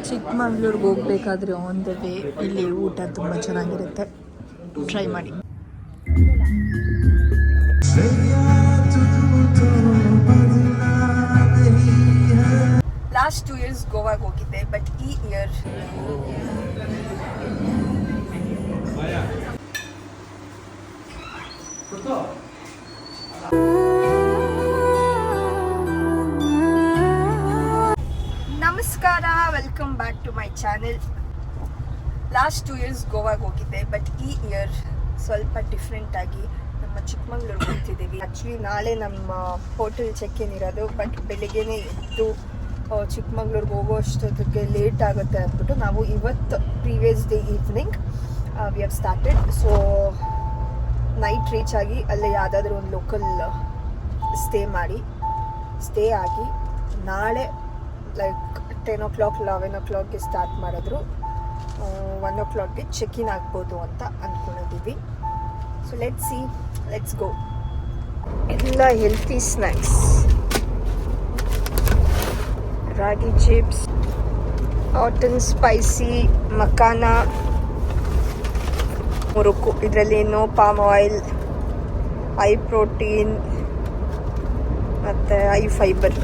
ಚಿಕ್ಕಮಂಗ್ಳೂರಿಗೆ ಹೋಗಬೇಕಾದ್ರೆ on the way ಇಲ್ಲಿ ಊಟ ತುಂಬ ಚೆನ್ನಾಗಿರುತ್ತೆ, ಟ್ರೈ ಮಾಡಿ. ಲಾಸ್ಟ್ 2 years ಗೋವಾಗೆ ಹೋಗಿದ್ದೆ, ಬಟ್ ಈ ಇಯರ್ ನಮಸ್ಕಾರ, welcome back to my channel. Last 2 years ಗೋವಾಗೆ ಹೋಗಿದ್ದೆ, ಬಟ್ ಈ ಇಯರ್ ಸ್ವಲ್ಪ ಡಿಫ್ರೆಂಟಾಗಿ ನಮ್ಮ ಚಿಕ್ಕಮಂಗ್ಳೂರಿಗೆ ಹೋಗ್ತಿದ್ದೀವಿ. ಆ್ಯಕ್ಚುಲಿ ನಾಳೆ ನಮ್ಮ ಹೋಟೆಲ್ ಚೆಕ್ ಇನ್ ಇರೋದು, ಬಟ್ ಬೆಳಿಗ್ಗೆನೇ ಎದ್ದು ಚಿಕ್ಕಮಂಗ್ಳೂರಿಗೆ ಹೋಗೋ ಅಷ್ಟೊತ್ತಿಗೆ ಲೇಟ್ ಆಗುತ್ತೆ ಅಂದ್ಬಿಟ್ಟು ನಾವು ಇವತ್ತು previous day evening we have started. So night reach ಆಗಿ ಅಲ್ಲೇ ಯಾವುದಾದ್ರೂ ಒಂದು ಲೋಕಲ್ ಸ್ಟೇ ಆಗಿ ನಾಳೆ ಲೈಕ್ 10 o'clock 11 o'clockಗೆ ಸ್ಟಾರ್ಟ್ ಮಾಡಿದ್ರು 1 o'clockಗೆ ಚೆಕ್ ಇನ್ ಆಗ್ಬೋದು ಅಂತ ಅಂದ್ಕೊಂಡಿದ್ದೀವಿ. So let's go. ಎಲ್ಲ healthy snacks, ragi chips, hot and spicy makhana, murukku, ಇದರಲ್ಲಿ no palm oil, high protein ಮತ್ತು ಹೈ ಫೈಬರ್,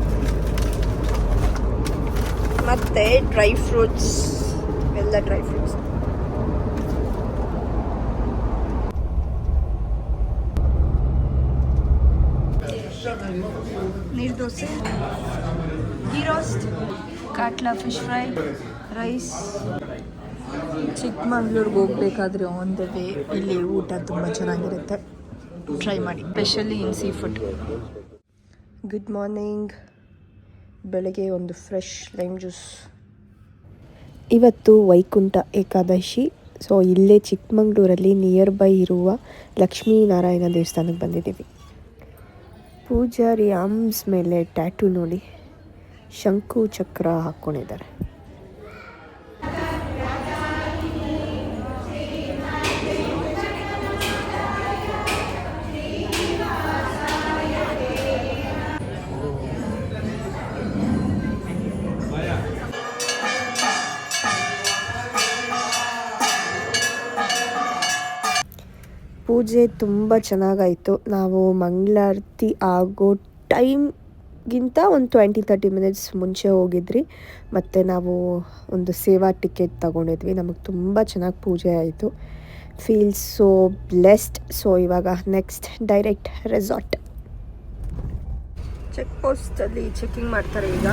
ಮತ್ತು ಡ್ರೈ ಫ್ರೂಟ್ಸ್, ಎಲ್ಲ dry fruits. Neer dosa, ghee roast, katla fish fry, rice. ಚಿಕ್ಕಮಂಗ್ಳೂರಿಗೆ ಹೋಗಬೇಕಾದ್ರೆ ಆನ್ ದ ವೇ ಇಲ್ಲಿ ಊಟ ತುಂಬ ಚೆನ್ನಾಗಿರುತ್ತೆ, ಟ್ರೈ ಮಾಡಿ, specially in seafood. Good morning. ಬೆಳಗ್ಗೆ ಒಂದು ಫ್ರೆಶ್ ಲೈಮ್ ಜ್ಯೂಸ್. ಇವತ್ತು ವೈಕುಂಠ ಏಕಾದಶಿ. ಸೊ ಇಲ್ಲೇ ಚಿಕ್ಕಮಂಗ್ಳೂರಲ್ಲಿ ನಿಯರ್ ಬೈ ಇರುವ ಲಕ್ಷ್ಮೀನಾರಾಯಣ ದೇವಸ್ಥಾನಕ್ಕೆ ಬಂದಿದ್ದೀವಿ. ಪೂಜಾರಿ ಆರ್ಮ್ಸ್ ಮೇಲೆ ಟ್ಯಾಟೂ ನೋಡಿ, ಶಂಕು ಚಕ್ರ ಹಾಕ್ಕೊಂಡಿದ್ದಾರೆ. ಪೂಜೆ ತುಂಬ ಚೆನ್ನಾಗಾಯಿತು. ನಾವು ಮಂಗಳಾರತಿ ಆಗೋ ಟೈಮ್ಗಿಂತ ಒಂದು 20-30 minutes ಮುಂಚೆ ಹೋಗಿದ್ರಿ. ಮತ್ತು ನಾವು ಒಂದು ಸೇವಾ ಟಿಕೆಟ್ ತಗೊಂಡಿದ್ವಿ. ನಮಗೆ ತುಂಬ ಚೆನ್ನಾಗಿ ಪೂಜೆ ಆಯಿತು. Feel so blessed. ಸೊ ಇವಾಗ ನೆಕ್ಸ್ಟ್ ಡೈರೆಕ್ಟ್ ರೆಸಾರ್ಟ್. ಚೆಕ್ ಪೋಸ್ಟಲ್ಲಿ ಚೆಕಿಂಗ್ ಮಾಡ್ತಾರೆ. ಈಗ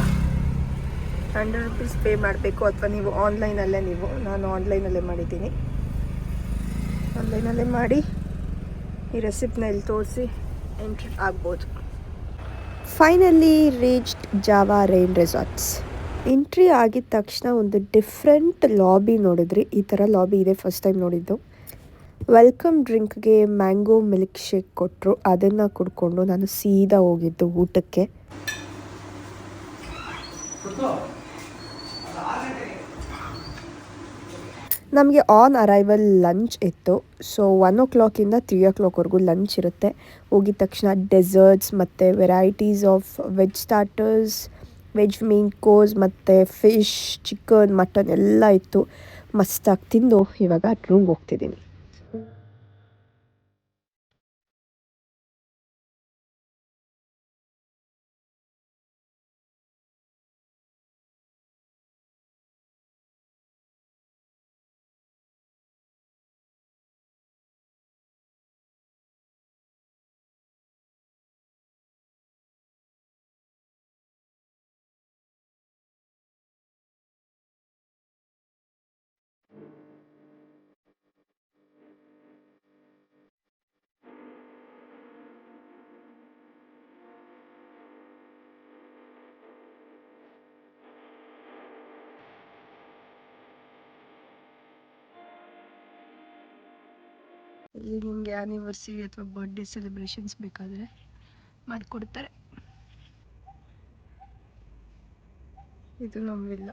100 rupees ಪೇ ಮಾಡಬೇಕು, ಅಥವಾ ನೀವು ಆನ್ಲೈನಲ್ಲೇ ನಾನು ಆನ್ಲೈನಲ್ಲೇ ಮಾಡಿದ್ದೀನಿ. ಆನ್ಲೈನಲ್ಲೇ ಮಾಡಿ ಈ ರೆಸಿಪ್ಟ್ನ ಇಲ್ಲಿ ತೋರಿಸಿ ಎಂಟ್ರಿ ಆಗ್ಬೋದು. Finally reached Java rain resorts. Entry ಆಗಿದ ತಕ್ಷಣ ಒಂದು ಡಿಫ್ರೆಂಟ್ ಲಾಬಿ ನೋಡಿದ್ರಿ. ಈ ಥರ ಲಾಬಿ ಇದೆ, ಫಸ್ಟ್ ಟೈಮ್ ನೋಡಿದ್ದು. ವೆಲ್ಕಮ್ ಡ್ರಿಂಕ್ಗೆ ಮ್ಯಾಂಗೋ ಮಿಲ್ಕ್ ಶೇಕ್ ಕೊಟ್ಟರು. ಅದನ್ನು ಕುಡ್ಕೊಂಡು ನಾನು ಸೀದಾ ಹೋಗಿದ್ದು ಊಟಕ್ಕೆ. ನಮಗೆ ಆನ್ ಅರೈವಲ್ ಲಂಚ್ ಇತ್ತು. ಸೊ 1 o'clock-ಇಂದ 3 o'clock-ವರೆಗೂ ಲಂಚ್ ಇರುತ್ತೆ. ಹೋಗಿದ ತಕ್ಷಣ ಡೆಸರ್ಟ್ಸ್ ಮತ್ತು varieties of veg starters, veg main course ಮತ್ತು ಫಿಶ್, ಚಿಕನ್, ಮಟನ್ ಎಲ್ಲ ಇತ್ತು. ಮಸ್ತಾಗಿ ತಿಂದು ಇವಾಗ ರೂಮ್ಗೆ ಹೋಗ್ತಿದ್ದೀನಿ. ಇಲ್ಲಿ ನಿಮಗೆ ಆ್ಯನಿವರ್ಸರಿ ಅಥವಾ ಬರ್ಡೇ ಸೆಲೆಬ್ರೇಷನ್ಸ್ ಬೇಕಾದರೆ ಮಾಡಿಕೊಡ್ತಾರೆ. ಇದು ನಮ್ಮ ವಿಲ್ಲ.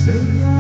say